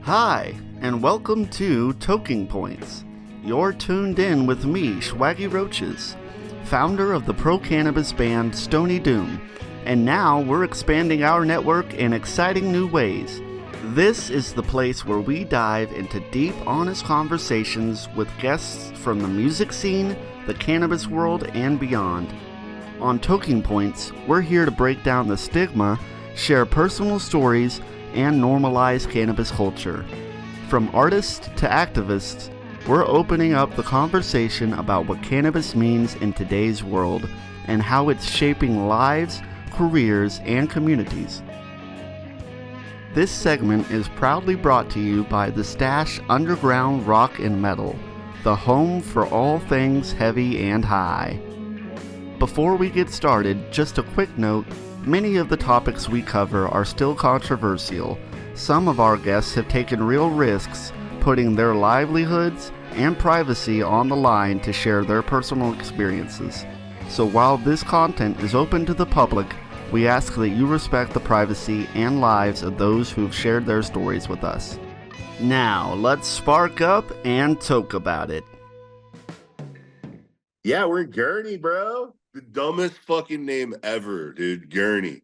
Hi, and welcome to Toking Points. You're tuned in with me, Swaggy Roaches, founder of the pro-cannabis band Stony Doom, and now we're expanding our network in exciting new ways. This is the place where we dive into deep, honest conversations with guests from the music scene, the cannabis world, and beyond. On Toking Points, we're here to break down the stigma, share personal stories, and normalize cannabis culture. From artists to activists, we're opening up the conversation about what cannabis means in today's world and how it's shaping lives, careers, and communities. This segment is proudly brought to you by The Stash Underground Rock and Metal, the home for all things heavy and high. Before we get started, just a quick note. Many of the topics we cover are still controversial. Some of our guests have taken real risks, putting their livelihoods and privacy on the line to share their personal experiences. So while this content is open to the public, we ask that you respect the privacy and lives of those who've shared their stories with us. Now, let's spark up and talk about it. Yeah, we're in Gurney, bro. The dumbest fucking name ever, dude. Gurney.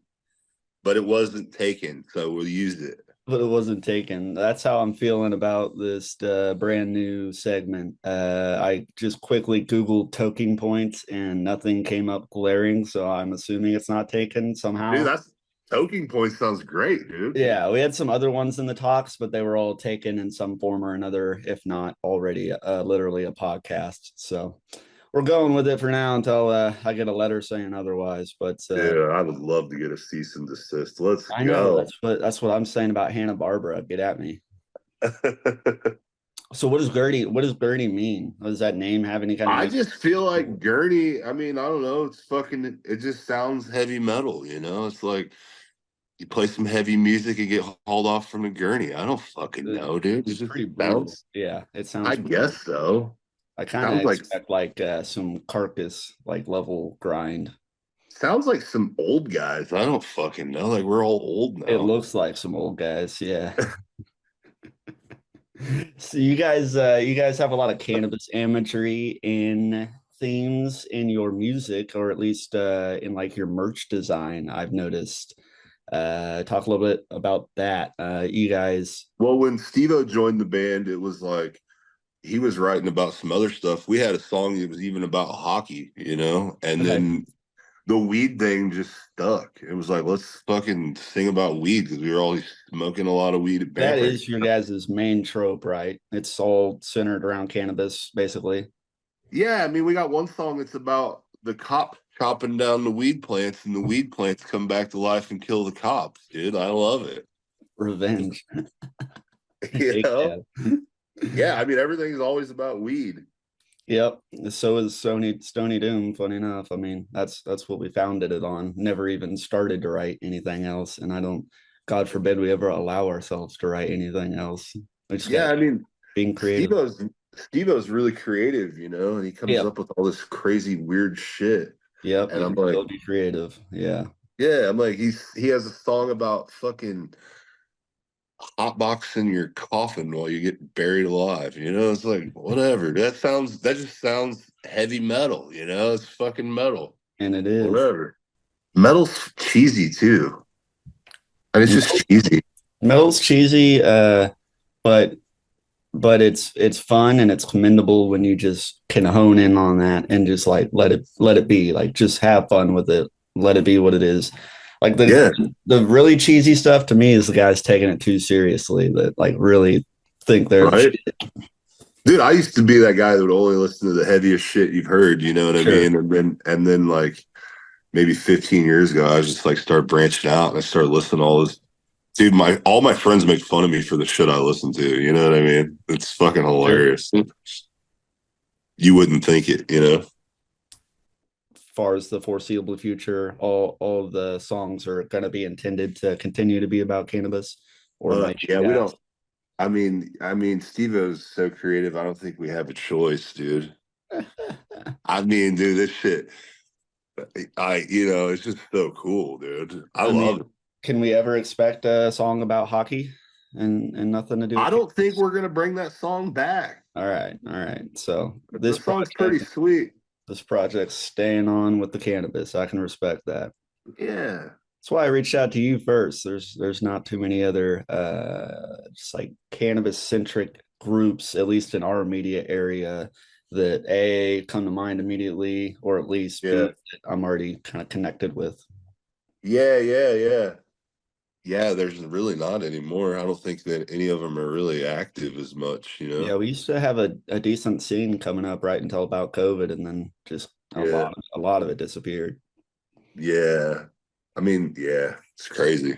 But it wasn't taken, so we'll use it. But it wasn't taken. That's how I'm feeling about this brand new segment. I just quickly Googled Toking Points and nothing came up glaring, so I'm assuming it's not taken somehow. Dude, that's Toking Points sounds great, dude. Yeah, we had some other ones in the talks, but they were all taken in some form or another, if not already literally a podcast. So we're going with it for now until I get a letter saying otherwise. But yeah, I would love to get a cease and desist. Let's go. I know that's what I'm saying about Hanna-Barbera. Get at me. So what does Gurney mean? Does that name have any kind of... I just feel like Gurney, I mean, I don't know, it just sounds heavy metal, you know? It's like you play some heavy music and get hauled off from a gurney. I don't fucking know, dude. It's pretty brutal. Yeah, it sounds... I guess so. I kind of expect like some Carcass like level grind. Sounds like some old guys. I don't fucking know. Like we're all old now. It looks like some old guys, yeah. So you guys have a lot of cannabis imagery in themes in your music, or at least in like your merch design, I've noticed. Talk a little bit about that. You guys... Well, when Steve-O joined the band, it was like he was writing about some other stuff. We had a song that was even about hockey, you know, and then the weed thing just stuck. It was like, let's fucking sing about weed because we were always smoking a lot of weed at band. That is your guys' main trope, right? It's all centered around cannabis, basically. Yeah, I mean, we got one song that's about the cop chopping down the weed plants, and the weed plants come back to life and kill the cops, dude. I love it. Revenge. You know? Yeah, I mean, everything's always about weed. Yep. So is Stony Doom, funny enough. I mean, that's what we founded it on. Never even started to write anything else. And I don't, God forbid we ever allow ourselves to write anything else. Yeah, I mean, being creative. Steve-O's really creative, you know, and he comes up with all this crazy weird shit. Yep. And I'm like, be creative. Yeah. Yeah, I'm like, he has a song about fucking hotboxing your coffin while you get buried alive, you know. It's like, whatever. That just sounds heavy metal, you know. It's fucking metal, and it is whatever. Metal's cheesy too. I mean, it's just cheesy. Metal's cheesy, but it's fun and it's commendable when you just can hone in on that and just like let it be, like just have fun with it, let it be what it is. Like the really cheesy stuff to me is the guys taking it too seriously that like really think they're right. Dude, I used to be that guy that would only listen to the heaviest shit you've heard, you know what I mean? And then like maybe 15 years ago, I was just like started branching out and I started listening to all this. Dude, all my friends make fun of me for the shit I listen to, you know what I mean? It's fucking hilarious. Sure. You wouldn't think it, you know. Far as the foreseeable future, all of the songs are going to be intended to continue to be about cannabis, or we don't. I mean, Steve-O's so creative. I don't think we have a choice, dude. I mean, dude, this shit. It's just so cool, dude. I love it. Can we ever expect a song about hockey? and nothing to do I with don't think cannabis? we're gonna bring that song back. All right, all right. So The song's pretty sweet. this project's staying on with the cannabis. I can respect that. Yeah. That's why I reached out to you first. There's not too many other just like cannabis centric groups, at least in our immediate area, that A come to mind immediately, or at least B Yeah. that I'm already kind of connected with. Yeah. Yeah, there's really not anymore. I don't think that any of them are really active as much, you Yeah, know? we used to have a decent scene coming up right until about COVID, and then just Yeah. a lot of it disappeared. Yeah. I mean, yeah, it's crazy. Yeah,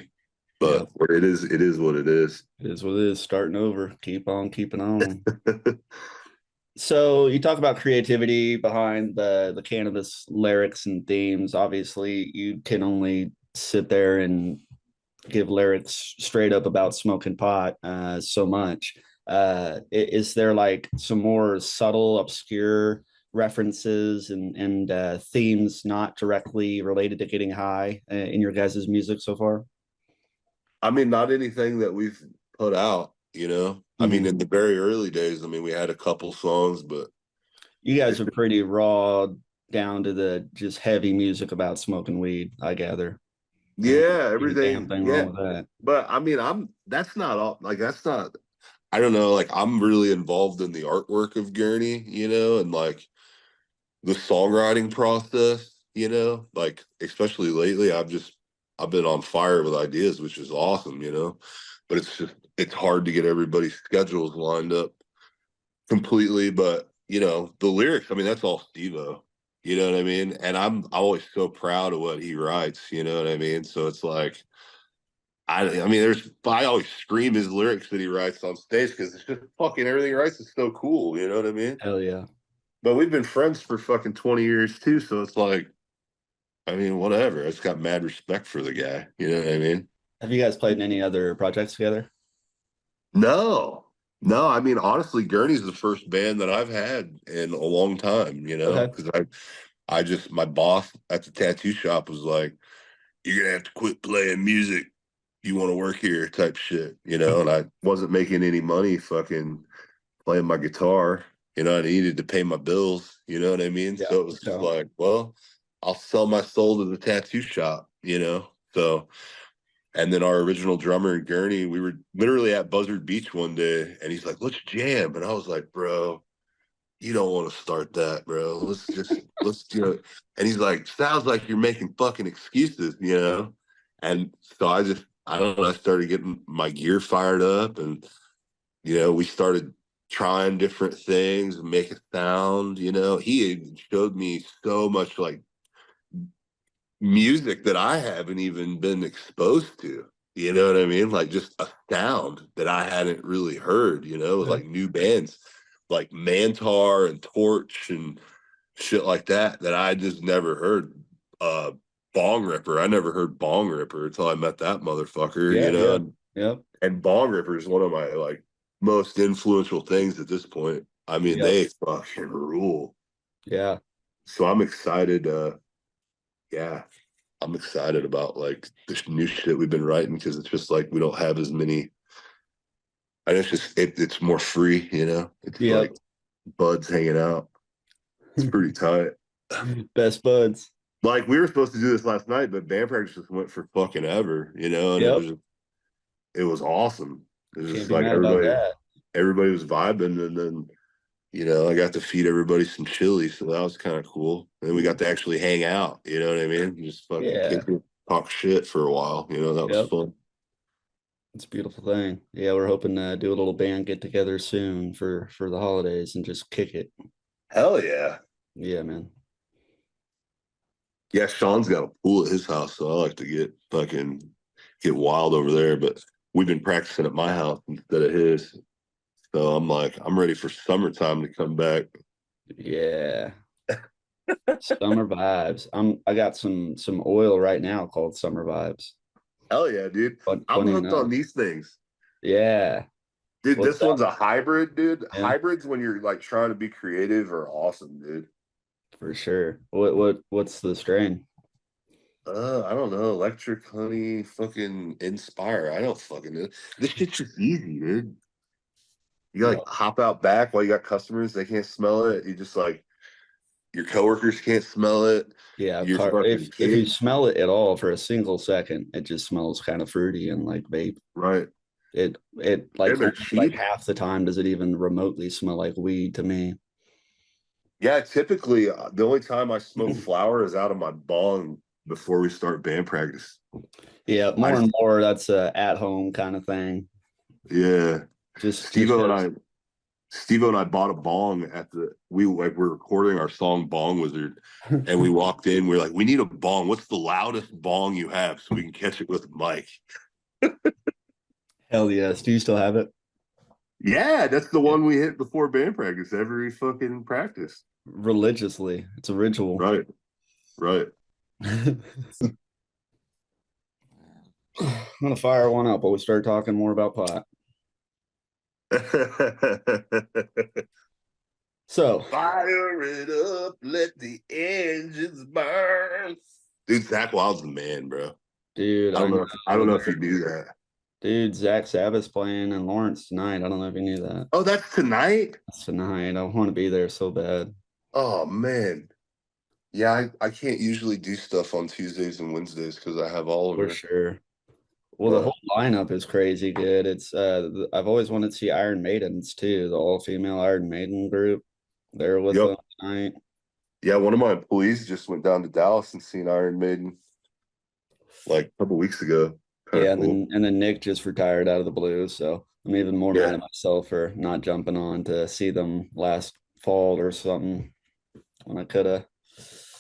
But it is what it is. it is what it is. Starting over. Keep on keeping on. So you talk about creativity behind the cannabis lyrics and themes. Obviously, you can only sit there and give lyrics straight up about smoking pot so much. Is there like some more subtle, obscure references and themes not directly related to getting high in your guys' music so far? I mean, not anything that we've put out, you know? I mean, Mm-hmm. in the very early days, I mean, we had a couple songs, but You guys it's are pretty raw down to the just heavy music about smoking weed, I gather. And yeah, ain't a damn everything. thing wrong Yeah. with that. But I mean, that's not all, like, that's not, I don't know, like, I'm really involved in the artwork of Gurney, you know, and like the songwriting process, you know, like, especially lately, I've been on fire with ideas, which is awesome, you know, but it's hard to get everybody's schedules lined up completely. But, you know, the lyrics, I mean, that's all Steve-O, you know what I mean? And I'm always so proud of what he writes, you know what I mean? So it's like, I mean, I always scream his lyrics that he writes on stage because it's just fucking everything he writes is so cool. You know what I mean? Hell yeah. But we've been friends for fucking 20 years too. So it's like, I mean, whatever. I just got mad respect for the guy. You know what I mean? Have you guys played in any other projects together? No, no. I mean, honestly, Gurney's the first band that I've had in a long time, you know, Okay. because my boss at the tattoo shop was like, you're going to have to quit playing music. You want to work here type shit, you know, and I wasn't making any money fucking playing my guitar. You know, I needed to pay my bills. You know what I mean? Yeah. So it was just So, like, well, I'll sell my soul to the tattoo shop, you know? So, and then our original drummer, Gurney, we were literally at Buzzard Beach one day and he's like, let's jam. And I was like, bro, you don't want to start that, bro. Let's do it. And he's like, sounds like you're making fucking excuses, you know? And so I don't know, I started getting my gear fired up and, you know, we started trying different things, make a sound, you know. He showed me so much like music that I haven't even been exposed to. You know what I mean? Like just a sound that I hadn't really heard, you know, with okay. like new bands like Mantar and Torch and shit like that I just never heard. Bong Ripper. I never heard Bong Ripper until I met that motherfucker, you Yeah, know, yeah. Yep. and Bong Ripper is one of my like most influential things at this point. I mean, Yep. they fucking rule. Yeah. So I'm excited. Yeah, I'm excited about like this new shit we've been writing because it's just like we don't have as many. And it's just it's more free, you know. It's Yep. like buds hanging out. It's pretty tight. Best buds. Like we were supposed to do this last night, but band practice just went for fucking ever, you know. And Yep. it was awesome. It was Can't just be like mad about that. everybody was vibing, and then you know, I got to feed everybody some chili, so that was kind of cool. And then we got to actually hang out, you know what I mean? Just fucking Yeah. talk shit for a while, you know, that was Yep. fun. It's a beautiful thing. Yeah, we're hoping to do a little band get together soon for the holidays and just kick it. Hell yeah. Yeah, man. Yeah, Sean's got a pool at his house, so I like to get wild over there, but we've been practicing at my house instead of his. So I'm like, I'm ready for summertime to come back. Yeah. Summer vibes. I got some oil right now called Summer Vibes. Hell yeah, dude. I'm Funny hooked on enough. these things. Yeah. Dude, What's this that? one's a hybrid, dude. Yeah, Hybrids when you're like trying to be creative are awesome, dude. for sure. What's the strain? I don't know. Electric Honey, fucking Inspire. I don't fucking know. This shit's just easy, dude. You Yeah. like hop out back while you got customers, they can't smell it. You just like your coworkers can't smell it. Yeah, Your fucking if you kids, smell it at all for a single second, it just smells kind of fruity and like vape. right? It like And they're only like cheap. half the time does it even remotely smell like weed to me. Yeah, typically the only time I smoke flower is out of my bong before we start band practice. Yeah, I more just, and more that's a at home kind of thing. yeah. Just Steve and shows. I Steve and I bought a bong at the we're recording our song Bong Wizard, and we walked in. We're like, we need a bong. What's the loudest bong you have so we can catch it with a mic? Hell yes. Do you still have it? Yeah, that's the Yeah. one we hit before band practice every fucking practice. Religiously. It's a ritual. Right, right. I'm gonna fire one up, but we start talking more about pot. So, Fire it up, let the engines burn. Dude, Zach Wild's the man, bro. dude, I don't know if you knew that. dude, Zach Sabbath's playing in Lawrence tonight. I don't know if you knew that. Oh, that's tonight? That's tonight. I want to be there so bad. Oh man. Yeah, I can't usually do stuff on Tuesdays and Wednesdays because I have For Oliver. sure. Well, the But whole lineup is crazy good. I've always wanted to see Iron Maidens too, the all-female Iron Maiden group. They're with yep. them tonight. Yeah, one of my employees just went down to Dallas and seen Iron Maiden like a couple weeks ago. Kind of Yeah, cool. and then Nick just retired out of the blue, so I'm even more mad Yeah. at myself for not jumping on to see them last fall or something when I could have.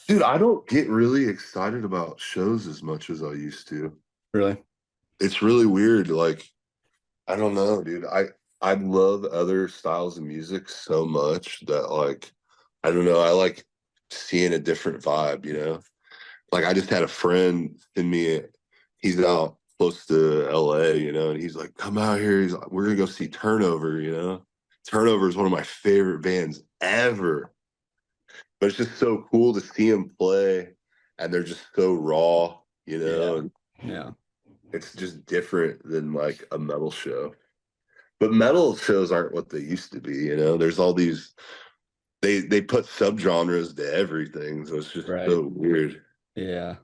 Dude, I don't get really excited about shows as much as I used to. Really? It's really weird. Like, I don't know, dude. I love other styles of music so much that like I don't know, I like seeing a different vibe, you know? Like I just had a friend in me, he's out close to LA, you know, and he's like, come out here. He's like, we're gonna go see Turnover, you know. Turnover is one of my favorite bands ever. But it's just so cool to see them play and they're just so raw, you know, Yeah. and Yeah. it's just different than like a metal show. But metal shows aren't what they used to be, you know. There's all these they put subgenres to everything, so it's just Right. so weird. Yeah.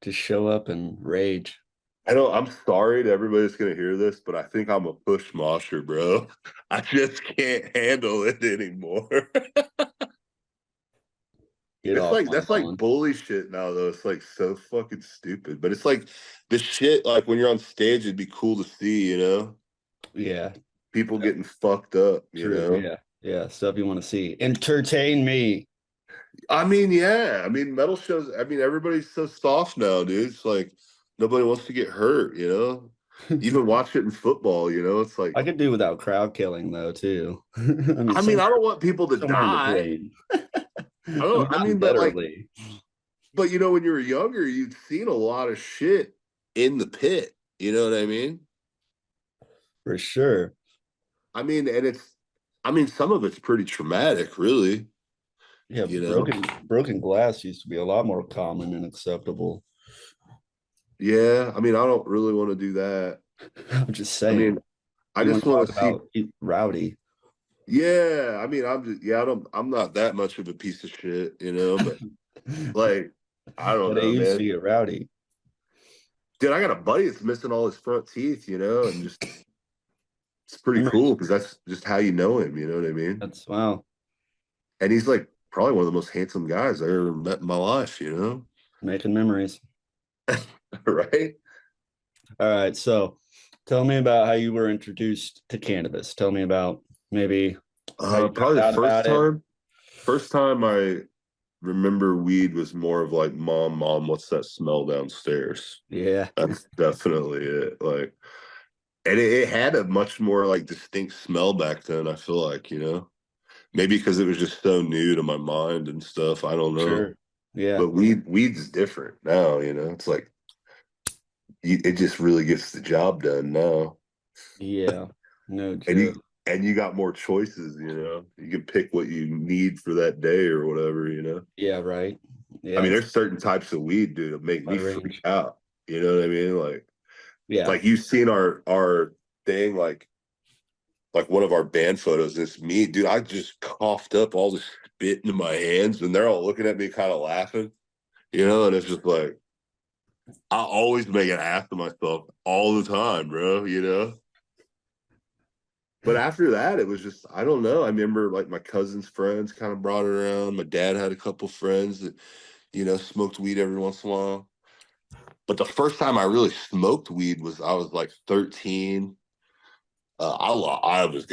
Just show up and rage. I know I'm sorry to everybody that's gonna hear this, but I think I'm a push mosher, bro. I just can't handle it anymore. Get It's off like my that's like lawn. bully shit now, though. It's like so fucking stupid. But it's like the shit like when you're on stage, it'd be cool to see, you know, Yeah. people getting fucked up, you True. know. Yeah. Yeah. Stuff you want to see. Entertain me. I mean, yeah. I mean, metal shows. I mean, everybody's so soft now, dude. It's like nobody wants to get hurt, you know. Even watch it in football, you know. It's like, I could do without crowd killing though too. I mean, I mean, I don't want people to somewhere in die. between. I I don't. mean, I not mean, literally, but you know, when you were younger, you'd seen a lot of shit in the pit. You know what I mean? for sure. I mean, and I mean, some of it's pretty traumatic, really. Yeah, You know? broken glass used to be a lot more common and acceptable. Yeah. I mean, I don't really want to do that. I'm just I saying. mean, I You want just to want talk to see. about rowdy? Yeah. I mean, I'm just. Yeah. I'm not that much of a piece of shit, you know. But like, I don't But it know, used to man. get rowdy. Dude, I got a buddy that's missing all his front teeth, you know, and just it's pretty Memories. cool because that's just how you know him. You know what I mean? That's wow. And he's like probably one of the most handsome guys I ever met in my life. You know? Making memories. Right? All right. So tell me about how you were introduced to cannabis. Tell me about maybe how you Probably found the out about it. first time I remember weed was more of like, mom, what's that smell downstairs? Yeah. That's definitely it. Like, and it had a much more like distinct smell back then. I feel like, you know, maybe because it was just so new to my mind and stuff. I don't know, Sure. Yeah. but weed's different now. You know, it's like it just really gets the job done now. Yeah. No and you joke. and you got more choices, you know. You can pick what you need for that day or whatever, you know. Yeah, right. I Yeah, mean, it's there's certain types of weed, dude, that make me wide freak range. out. You know what I mean? Yeah. Like you've seen our thing, like one of our band photos. It's me, dude. I just coughed up all this spit into my hands, and they're all looking at me, kind of laughing. You know, and it's just like I always make an ass of myself all the time, bro. You know. But after that, it was just I don't know. I remember like my cousin's friends kind of brought it around. My dad had a couple friends that smoked weed every once in a while. But the first time I really smoked weed was I was like 13. I was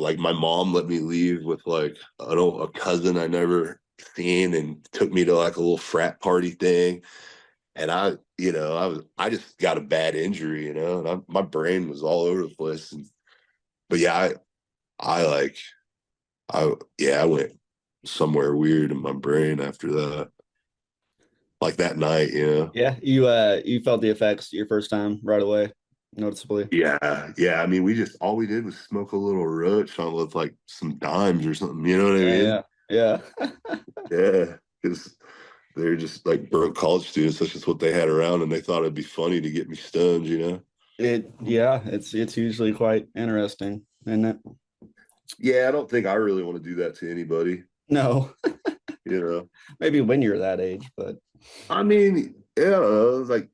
like my mom let me leave with like a cousin I never seen and took me to like a little frat party thing. And I just got a bad injury, and my brain was all over the place. But yeah, I like I went somewhere weird in my brain after that. Like that night, Yeah. You felt the effects your first time right away, noticeably. Yeah, yeah. I mean, all we did was smoke a little roach on with like some dimes or something. You know what I mean? Yeah, yeah. Yeah, because they're just like broke college students. That's just what they had around, and they thought it'd be funny to get me stoned. It's usually quite interesting, isn't it? Yeah, I don't think I really want to do that to anybody. No, You know, maybe when you're that age, but I mean, yeah, like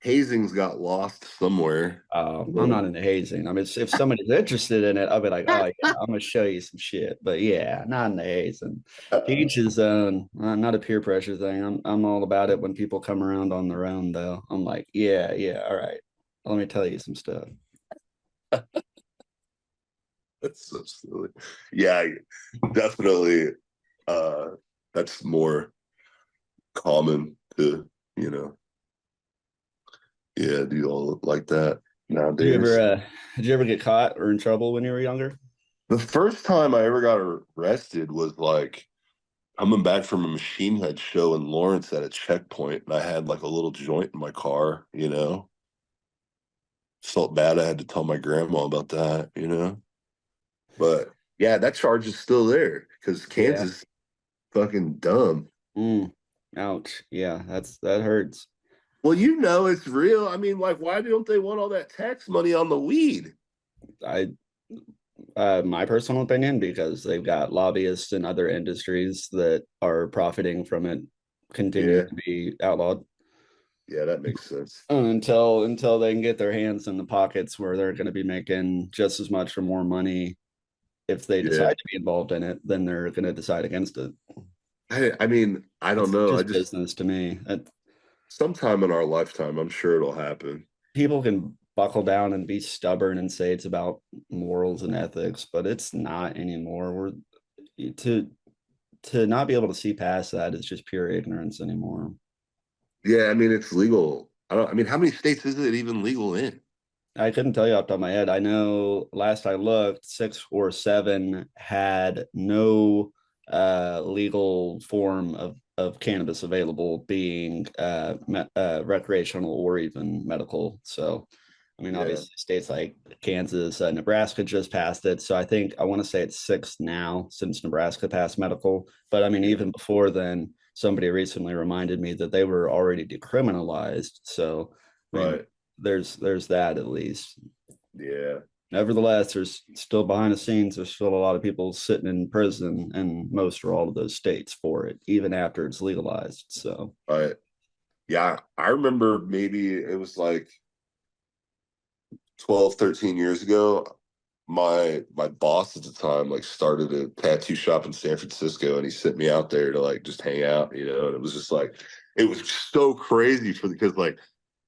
hazing's got lost somewhere. I'm But not into hazing. I mean, if somebody's interested in it, I'll be like, oh yeah, I'm gonna show you some shit. But yeah, not in the hazing. To each his own. Not a peer pressure thing. I'm all about it when people come around on their own, though. I'm like, yeah, yeah, all right. Let me tell you some stuff. that's so silly. Yeah, definitely. Uh, that's more common to you know yeah, do all like that Did you ever nowadays. did you ever get caught or in trouble when you were younger? The first time I ever got arrested was like coming back from a machine head show in Lawrence at a checkpoint, and I had like a little joint in my car. Felt bad I had to tell my grandma about that. But yeah, that charge is still there because Yeah. Kansas fucking dumb. Mm. Ouch. Yeah, that hurts. Well, it's real. I mean, like, why don't they want all that tax money on the weed? I My personal opinion, because they've got lobbyists in other industries that are profiting from it continuing Yeah, to be outlawed yeah, that makes sense. until they can get their hands in the pockets where they're going to be making just as much or more money if they Yeah. decide to be involved in it, then they're going to decide against it. I mean, I don't It's know. I just just business to me. sometime in our lifetime, I'm sure it'll happen. People can buckle down and be stubborn and say it's about morals and ethics, but it's not anymore. To to not be able to see past that is just pure ignorance anymore. Yeah, I mean, it's legal. I mean, how many states is it even legal in? I couldn't tell you off the top of my head. I know last I looked, six or seven had no legal form of cannabis available, being recreational or even medical. So, I mean, Yeah, obviously, states like Kansas, Nebraska just passed it. So I want to say it's six now since Nebraska passed medical. But I mean, yeah, even before then, somebody recently reminded me that they were already decriminalized. So, I mean, right. there's that at least. Yeah, Nevertheless, there's still behind the scenes, there's still a lot of people sitting in prison in most or all of those states for it, even after it's legalized. So right. Yeah, I remember maybe it was like 12, 13 years ago. My boss at the time like started a tattoo shop in San Francisco, and he sent me out there to like just hang out. And it was just like it was so crazy because like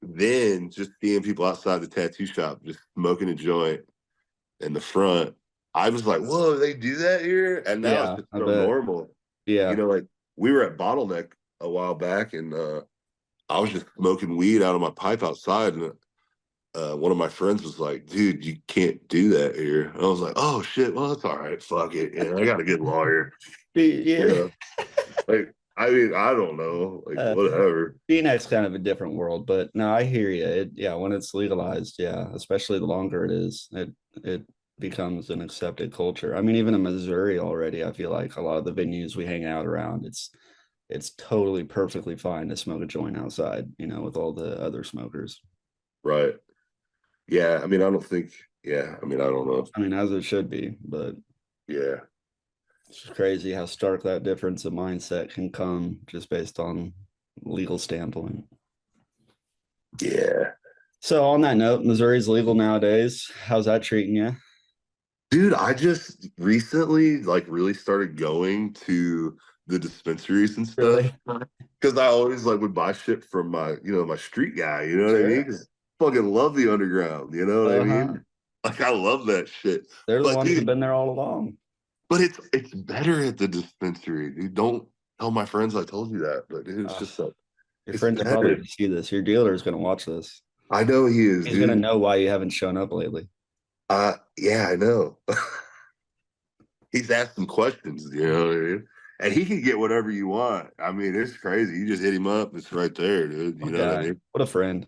then just seeing people outside the tattoo shop just smoking a joint in the front, I was like, whoa, they do that here? And now it's yeah, just I so bet. normal. Yeah. Like we were at Bottleneck a while back, and I was just smoking weed out of my pipe outside, and one of my friends was like, dude, you can't do that here. And I was like, oh shit, well, that's all right. Fuck it. I got a good lawyer. You Yeah. know, like, I mean, I don't know, like, Uh, whatever. Phoenix kind of a different world, but no, I hear you. Yeah, when it's legalized, yeah, especially the longer it is, it becomes an accepted culture. I mean, even in Missouri already, I feel like a lot of the venues we hang out around, it's it's totally perfectly fine to smoke a joint outside, with all the other smokers. Right. Yeah. I mean, I don't think. Yeah. I mean, I don't know. I mean, as it should be, but Yeah. it's just crazy how stark that difference of mindset can come just based on legal standpoint. Yeah. So on that note, Missouri's legal nowadays. How's that treating you? Dude, I just recently like really started going to the dispensaries and Really? stuff because I always like would buy shit from my street guy, you know what I Sure. mean? Because fucking love the underground, you know what I Uh-huh. mean? Like I love that shit. They're the But ones who've dude, been there all along. but it's better at the dispensary, dude. Don't tell my friends I told you that, but dude, it's Uh, just like your it's friends are probably better. going to see this. Your dealer is going to watch this. I know he is, He's going to dude. know why you haven't shown up lately. Yeah, I know. He's asking questions, you know what I mean? And he can get whatever you want. I mean, it's crazy. You just hit him up, it's right there, dude. You What a know what I guy. mean? What a friend.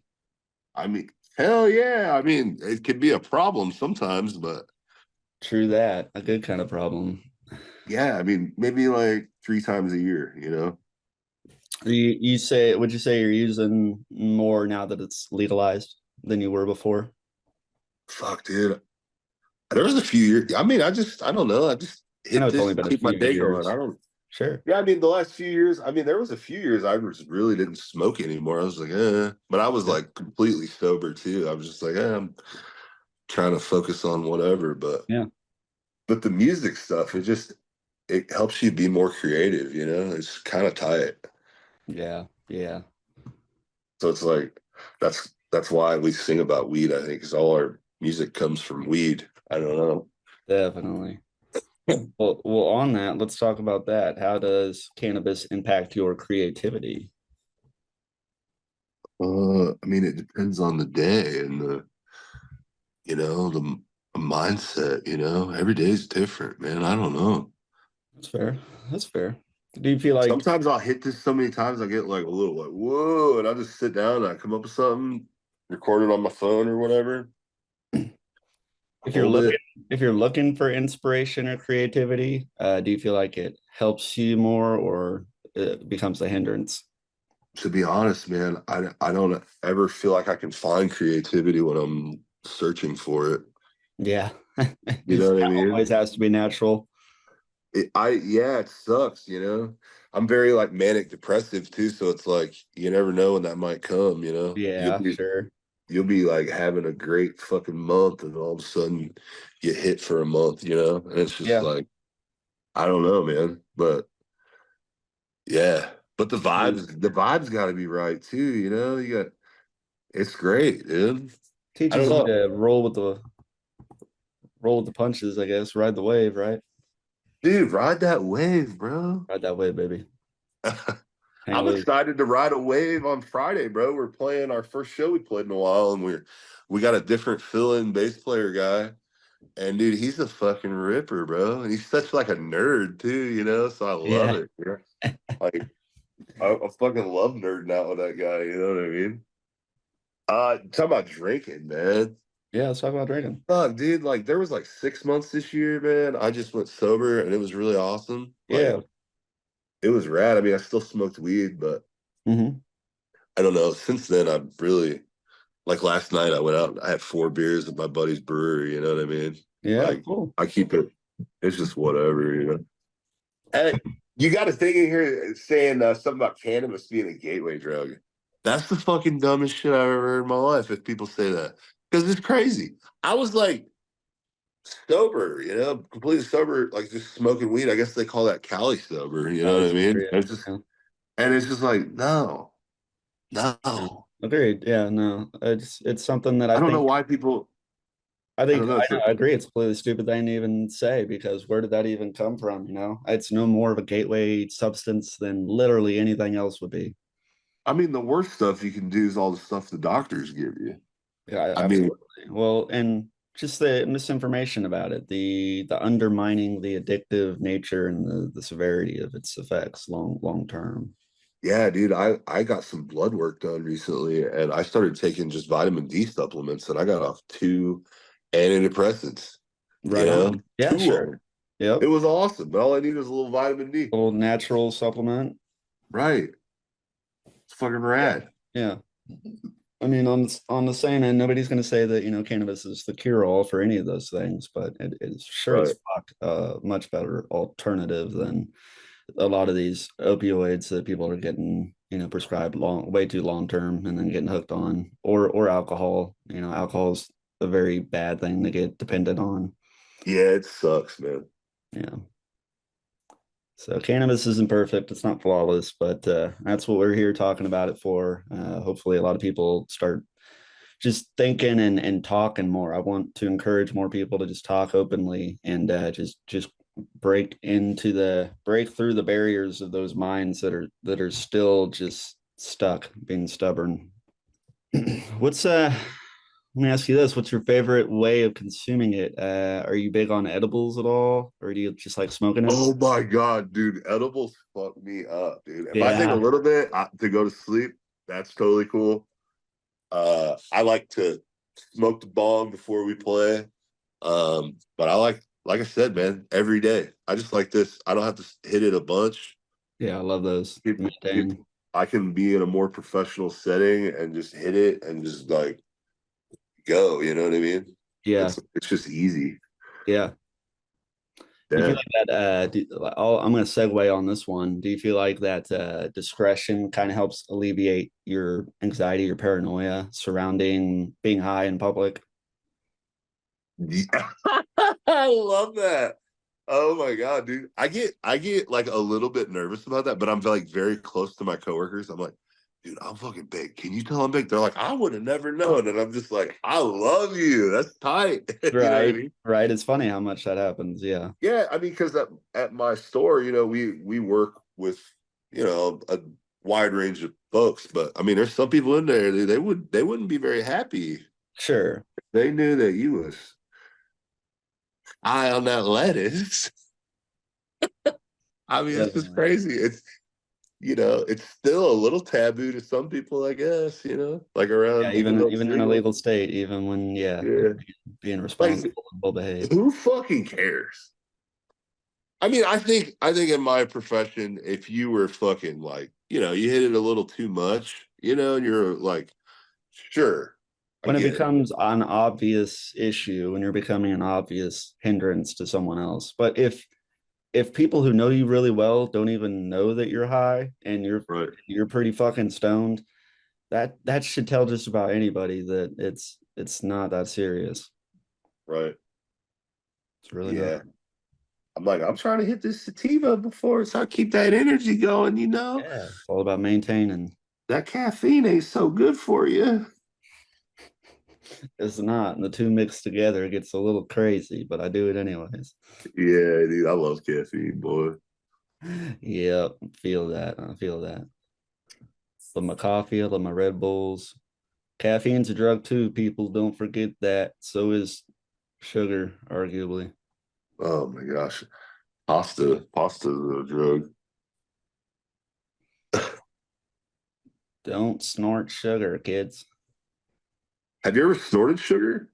I mean, hell yeah. I mean, it could be a problem sometimes, but True that. A good kind of problem. yeah, I mean, maybe like 3 times a year, you know? Would you say you're using more now that it's legalized than you were before? Fuck, dude. There was a few years. I mean, I don't know. I just I know hit it's only this, been a keep my few day going. years. I don't, Sure. yeah, I mean, the last few years, I mean, there was a few years I just really didn't smoke anymore. I was like, but I was Yeah. like completely sober too. I was just like, I'm trying to focus on whatever. Yeah. But the music stuff, it helps you be more creative, you know? It's kind of tight. Yeah. Yeah. So it's like that's why we sing about weed, I think, because all our music comes from weed. I don't know. Definitely. Well, on that, let's talk about that. How does cannabis impact your creativity? I mean, it depends on the day and the mindset, every day is different, man. I don't know. That's fair. That's fair. Do you feel like Sometimes I'll hit this so many times I get like a little like, whoa, and I just sit down and I come up with something, record it on my phone or whatever, if you're hold looking it. if you're looking for inspiration or creativity, do you feel like it helps you more or it becomes a hindrance? To be honest, man, I don't ever feel like I can find creativity when I'm searching for it. Yeah. You know what I Always mean? has to be natural. Yeah, it sucks, I'm very like manic depressive too, so it's like you never know when that might come, You'll Yeah, be sure. you'll be like having a great fucking month and all of a sudden you hit for a month, and it's just Yeah. like I don't know, man. But yeah. But the vibes gotta be right too, You got it's great, dude. I don't Teaches you know. to roll with the punches, I guess. Ride the wave, right? Dude, ride that wave, bro. Ride that wave, baby. Hang I'm loose. excited to ride a wave on Friday, bro. We're playing our first show we played in a while, and we got a different fill-in bass player guy. And dude, he's a fucking ripper, bro. And he's such like a nerd too, So I love Yeah. it. Like I fucking love nerding out with that guy, you know what I mean? Talking about drinking, man. Yeah, let's talk about drinking. Fuck, dude, like there was like 6 months this year, man. I just went sober and it was really awesome. Like Yeah. it was rad. I mean, I still smoked weed, but Hmm. I don't know. Since then, I've really like last night I went out and I had 4 beers at my buddy's brewery, you know what I mean? Yeah, Like cool. I keep it, it's just whatever. And you got to think in here saying something about cannabis being a gateway drug. That's the fucking dumbest shit I've ever heard in my life if people say that. Because it's crazy. I was like sober, completely sober, like just smoking weed. I guess they call that Cali sober, you know what I mean? Yeah. And it's just like, no, Yeah. no. Agreed. Yeah, no. It's something that I I don't know think why people, I I think don't know. I know I agree. It's a completely stupid thing to even say because where did that even come from? It's no more of a gateway substance than literally anything else would be. I mean, the worst stuff you can do is all the stuff the doctors give you. Yeah, I mean, absolutely. Well, and just the misinformation about it, the undermining the addictive nature and the severity of its effects long term. yeah, dude, I got some blood work done recently and I started taking just vitamin D supplements and I got off 2 antidepressants, Right on. Yeah, two of sure. them. It Yep. was awesome, but all I needed was a little vitamin D. Little natural supplement. Right. It's fucking rad. Yeah. I mean, on the same end, nobody's going to say that, cannabis is the cure all for any of those things, but it is sure Right. as fuck a much better alternative than a lot of these opioids that people are getting, prescribed way too long term and then getting hooked on, or alcohol. Alcohol's a very bad thing to get dependent on. Yeah, it sucks, man. Yeah. So cannabis isn't perfect. It's not flawless, but that's what we're here talking about it for. Hopefully a lot of people start just thinking and talking more. I want to encourage more people to just talk openly and just break through the barriers of those minds that are still just stuck being stubborn. What's Let me ask you this: what's your favorite way of consuming it? Are you big on edibles at all, or do you just like smoking it? Oh my God, dude. Edibles fuck me up, dude. If I take a Yeah, little bit to go to sleep, that's totally cool. I like to smoke the bong before we play. But I like I said, man, every day. I just like this. I don't have to hit it a bunch. yeah, I love those. People, I can be in a more professional setting and just hit it and just like go. You know what I mean? Yeah, It's just easy. yeah. Do you feel Yeah. like that? I'm going to segue on this one. Do you feel like that discretion kind of helps alleviate your anxiety, your paranoia surrounding being high in public? Yeah. I love that. Oh my God, dude. I get like a little bit nervous about that, but I'm like very close to my coworkers. I'm like, dude, I'm fucking big. Can you tell I'm big? They're like, I would have never known. And I'm just like, I love you. That's tight. You know what I Right, mean? right. It's funny how much that happens. Yeah, Yeah, I mean, because at my store, we work with, a wide range of folks, but I mean, there's some people in there they wouldn't be very happy if sure. they knew that you was high on that lettuce. I mean, it's just Definitely. crazy. It's still a little taboo to some people, I guess, like Yeah, around even even those even in a legal. legal state, even when Yeah. being Like, responsible and well behaved. who fucking cares? I mean, I think in my profession, if you were fucking like, you hit it a little too much, and you're like, sure, I When it get it. becomes an obvious issue, when you're becoming an obvious hindrance to someone else. But if people who know you really well don't even know that you're high and Right, you're pretty fucking stoned, that should tell just about anybody that it's not that serious. right. It's really Yeah. not. I'm trying to hit this sativa before so I keep that energy going. Yeah, it's all about maintaining. That caffeine ain't so good for you. It's not. And the two mixed together, it gets a little crazy, but I do it anyways. Yeah, dude, I love caffeine, boy. Yeah, feel that. I feel that. Love my coffee, I love my Red Bulls. Caffeine's a drug too, people. Don't forget that. So is sugar, arguably. Oh my gosh. Pasta is a drug. Don't snort sugar, kids. Have you ever snorted sugar?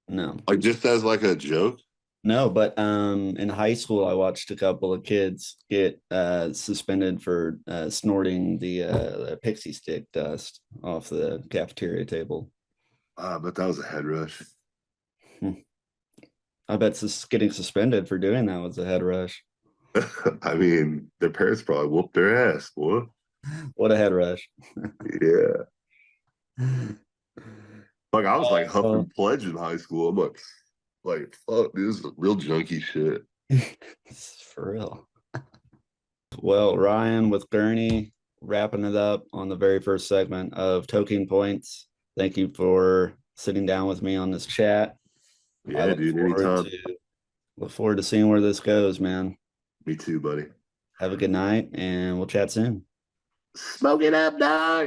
No. Like just as like a joke? No, but in high school I watched a couple of kids get suspended for snorting the pixie stick dust off the cafeteria table. But that was a head rush. Hmm. I bet getting suspended for doing that was a head rush. I mean, their parents probably whooped their ass, boy. What a head rush. Yeah. Like I was like Uh, huffing pledge in high school. I'm like, fuck, dude, this is real junky shit. for real. Well, Ryan with Gurney, wrapping it up on the very first segment of Toking Points. Thank you for sitting down with me on this chat. I Yeah, dude, anytime. look forward to seeing where this goes, man. Me too, buddy. Have a good night and we'll chat soon. Smoke it up, dog.